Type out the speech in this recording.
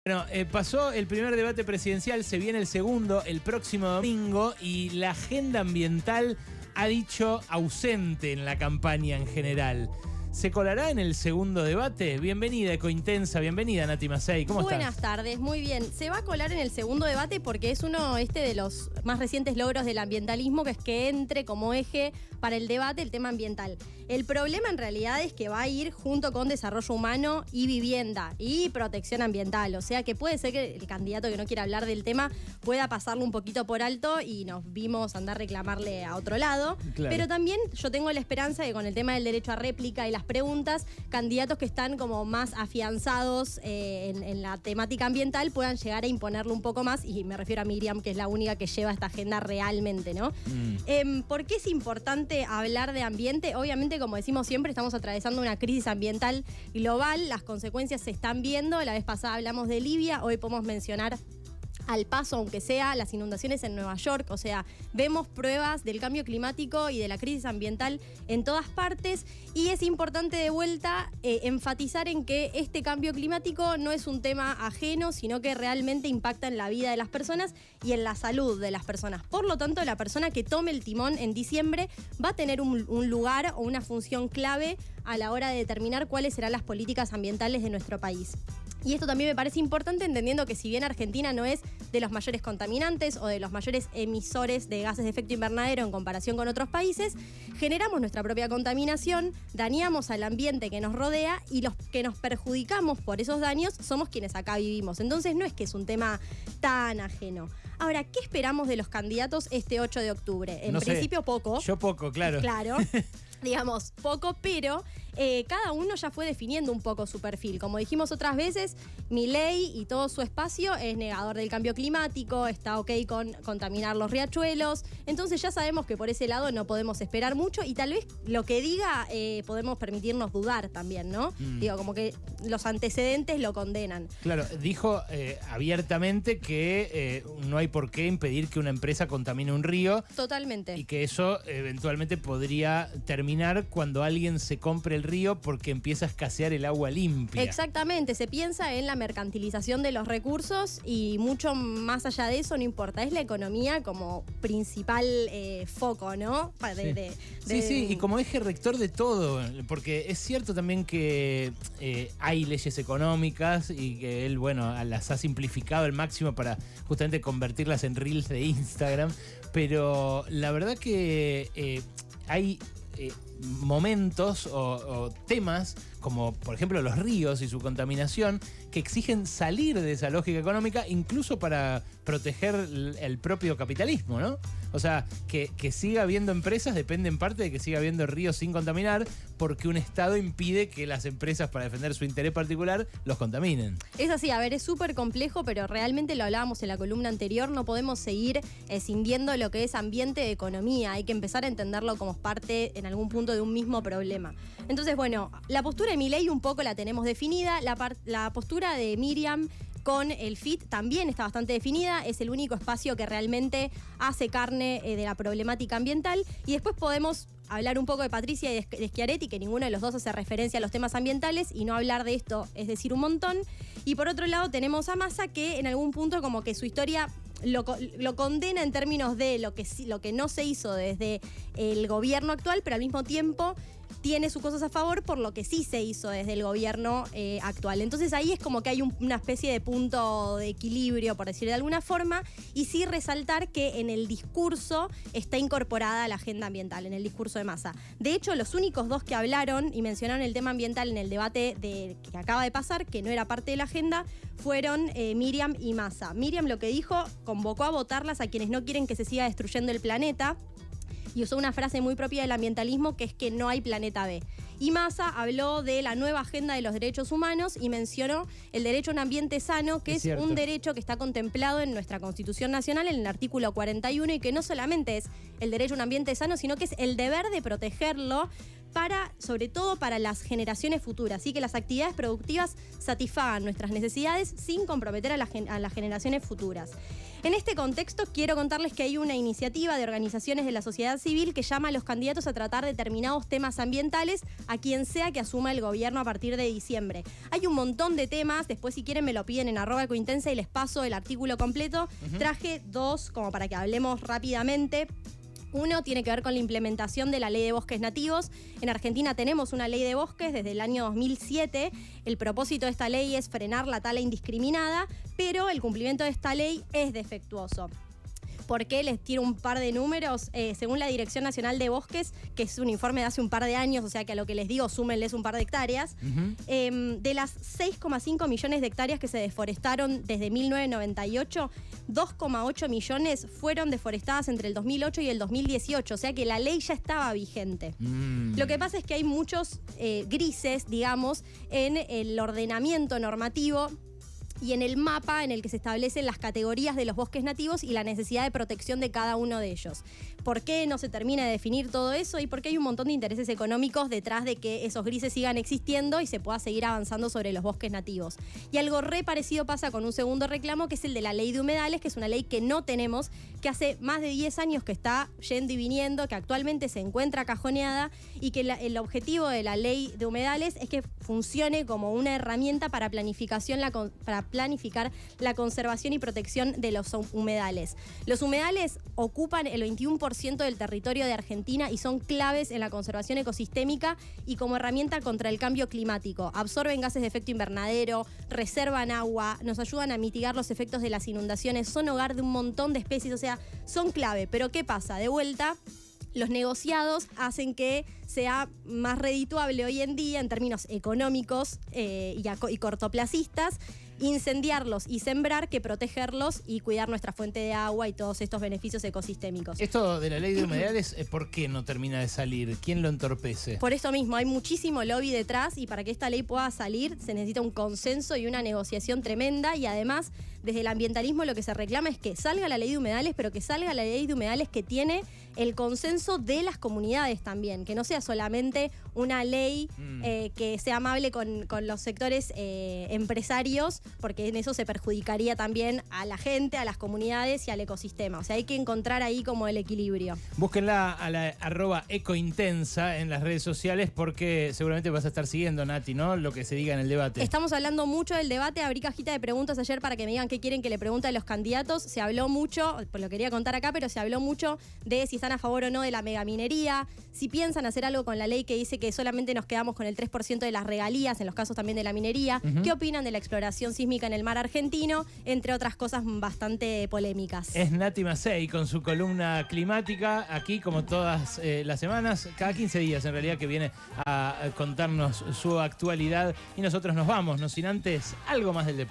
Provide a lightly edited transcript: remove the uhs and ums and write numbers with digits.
Bueno, pasó el primer debate presidencial, se viene el segundo el próximo domingo y la agenda ambiental ha dicho ausente en la campaña en general. ¿Se colará en el segundo debate? Bienvenida, Ecointensa, bienvenida, Nati Macei, ¿cómo estás? Buenas tardes, muy bien. Se va a colar en el segundo debate porque es uno de los más recientes logros del ambientalismo, que es que entre como eje para el debate el tema ambiental. El problema en realidad es que va a ir junto con desarrollo humano y vivienda y protección ambiental. O sea que puede ser que el candidato que no quiera hablar del tema pueda pasarlo un poquito por alto y nos vimos andar a reclamarle a otro lado. Claro. Pero también yo tengo la esperanza de que con el tema del derecho a réplica y las preguntas, candidatos que están como más afianzados en la temática ambiental puedan llegar a imponerlo un poco más, y me refiero a Miriam, que es la única que lleva esta agenda realmente, ¿no? ¿Por qué es importante hablar de ambiente? Obviamente, como decimos siempre, estamos atravesando una crisis ambiental global, las consecuencias se están viendo. La vez pasada hablamos de Libia, hoy podemos mencionar al paso, aunque sea, las inundaciones en Nueva York. O sea, vemos pruebas del cambio climático y de la crisis ambiental en todas partes, y es importante de vuelta enfatizar en que este cambio climático no es un tema ajeno, sino que realmente impacta en la vida de las personas y en la salud de las personas. Por lo tanto, la persona que tome el timón en diciembre va a tener un lugar o una función clave a la hora de determinar cuáles serán las políticas ambientales de nuestro país. Y esto también me parece importante, entendiendo que si bien Argentina no es de los mayores contaminantes o de los mayores emisores de gases de efecto invernadero en comparación con otros países, generamos nuestra propia contaminación, dañamos al ambiente que nos rodea, y los que nos perjudicamos por esos daños somos quienes acá vivimos. Entonces no es que es un tema tan ajeno. Ahora, ¿qué esperamos de los candidatos este 8 de octubre? En principio, poco. Yo poco, claro. Claro. Digamos, poco, pero cada uno ya fue definiendo un poco su perfil. Como dijimos otras veces, Milei y todo su espacio es negador del cambio climático, está ok con contaminar los riachuelos. Entonces ya sabemos que por ese lado no podemos esperar mucho, y tal vez lo que diga podemos permitirnos dudar también, ¿no? Digo, como que los antecedentes lo condenan. Claro, dijo abiertamente que no hay por qué impedir que una empresa contamine un río. Totalmente. Y que eso eventualmente podría terminar cuando alguien se compre el río porque empieza a escasear el agua limpia. Exactamente, se piensa en la mercantilización de los recursos, y mucho más allá de eso no importa. Es la economía como principal foco, ¿no? Sí, y como eje rector de todo, porque es cierto también que hay leyes económicas y que él, bueno, las ha simplificado al máximo para justamente convertirlas en reels de Instagram, pero la verdad que hay momentos o temas como por ejemplo los ríos y su contaminación, que exigen salir de esa lógica económica, incluso para proteger el propio capitalismo, ¿no? O sea, que siga habiendo empresas depende en parte de que siga habiendo ríos sin contaminar, porque un Estado impide que las empresas, para defender su interés particular, los contaminen. Es así, a ver, es súper complejo, pero realmente lo hablábamos en la columna anterior, no podemos seguir escindiendo lo que es ambiente de economía. Hay que empezar a entenderlo como parte en algún punto de un mismo problema. Entonces, bueno, la postura de Milei un poco la tenemos definida, la postura de Miriam con el FIT también está bastante definida, es el único espacio que realmente hace carne de la problemática ambiental. Y después podemos hablar un poco de Patricia y de Schiaretti, que ninguno de los dos hace referencia a los temas ambientales, y no hablar de esto es decir un montón. Y por otro lado tenemos a Massa, que en algún punto como que su historia lo condena en términos de lo que no se hizo desde el gobierno actual, pero al mismo tiempo tiene sus cosas a favor por lo que sí se hizo desde el gobierno actual. Entonces ahí es como que hay una especie de punto de equilibrio, por decirlo de alguna forma, y sí resaltar que en el discurso está incorporada la agenda ambiental, en el discurso de Massa. De hecho, los únicos dos que hablaron y mencionaron el tema ambiental en el debate que acaba de pasar, que no era parte de la agenda, fueron Miriam y Massa. Miriam lo que dijo, convocó a votarlas a quienes no quieren que se siga destruyendo el planeta, y usó una frase muy propia del ambientalismo, que es que no hay planeta B. Y Massa habló de la nueva agenda de los derechos humanos y mencionó el derecho a un ambiente sano, que es un derecho que está contemplado en nuestra Constitución Nacional, en el artículo 41, y que no solamente es el derecho a un ambiente sano, sino que es el deber de protegerlo sobre todo para las generaciones futuras, ¿sí? Que las actividades productivas satisfagan nuestras necesidades sin comprometer a las generaciones futuras. En este contexto, quiero contarles que hay una iniciativa de organizaciones de la sociedad civil que llama a los candidatos a tratar determinados temas ambientales a quien sea que asuma el gobierno a partir de diciembre. Hay un montón de temas, después si quieren me lo piden en @ecointensa y les paso el artículo completo. Traje dos como para que hablemos rápidamente. Uno tiene que ver con la implementación de la ley de bosques nativos. En Argentina tenemos una ley de bosques desde el año 2007. El propósito de esta ley es frenar la tala indiscriminada, pero el cumplimiento de esta ley es defectuoso. ¿Por qué? Les tiro un par de números. Según la Dirección Nacional de Bosques, que es un informe de hace un par de años, o sea que a lo que les digo, súmenles un par de hectáreas, de las 6,5 millones de hectáreas que se deforestaron desde 1998, 2,8 millones fueron deforestadas entre el 2008 y el 2018, o sea que la ley ya estaba vigente. Lo que pasa es que hay muchos grises, digamos, en el ordenamiento normativo y en el mapa en el que se establecen las categorías de los bosques nativos y la necesidad de protección de cada uno de ellos. ¿Por qué no se termina de definir todo eso? Y porque hay un montón de intereses económicos detrás de que esos grises sigan existiendo y se pueda seguir avanzando sobre los bosques nativos. Y algo re parecido pasa con un segundo reclamo, que es el de la ley de humedales, que es una ley que no tenemos, que hace más de 10 años que está yendo y viniendo, que actualmente se encuentra cajoneada y que el objetivo de la ley de humedales es que funcione como una herramienta para planificar la conservación y protección de los humedales. Los humedales ocupan el 21% del territorio de Argentina y son claves en la conservación ecosistémica y como herramienta contra el cambio climático. Absorben gases de efecto invernadero, reservan agua, nos ayudan a mitigar los efectos de las inundaciones, son hogar de un montón de especies, o sea, son clave. Pero ¿qué pasa? De vuelta, los negociados hacen que sea más redituable hoy en día en términos económicos y cortoplacistas incendiarlos y sembrar que protegerlos y cuidar nuestra fuente de agua y todos estos beneficios ecosistémicos. Esto de la ley de humedales, ¿por qué no termina de salir? ¿Quién lo entorpece? Por esto mismo, hay muchísimo lobby detrás y para que esta ley pueda salir se necesita un consenso y una negociación tremenda y además desde el ambientalismo lo que se reclama es que salga la ley de humedales, pero que salga la ley de humedales que tiene el consenso de las comunidades también, que no sea solamente una ley que sea amable con los sectores empresarios, porque en eso se perjudicaría también a la gente, a las comunidades y al ecosistema. O sea, hay que encontrar ahí como el equilibrio. Búsquenla a la @ecointensa en las redes sociales porque seguramente vas a estar siguiendo, Nati, ¿no? Lo que se diga en el debate. Estamos hablando mucho del debate. Abrí cajita de preguntas ayer para que me digan qué quieren que le pregunte a los candidatos. Se habló mucho, pues lo quería contar acá, pero se habló mucho de si están a favor o no de la megaminería, si piensan hacer algo con la ley que dice que solamente nos quedamos con el 3% de las regalías, en los casos también de la minería, qué opinan de la exploración sísmica en el mar argentino, entre otras cosas bastante polémicas. Es Nati Macei con su columna climática, aquí como todas las semanas, cada 15 días en realidad, que viene a contarnos su actualidad y nosotros nos vamos, no sin antes algo más del deporte.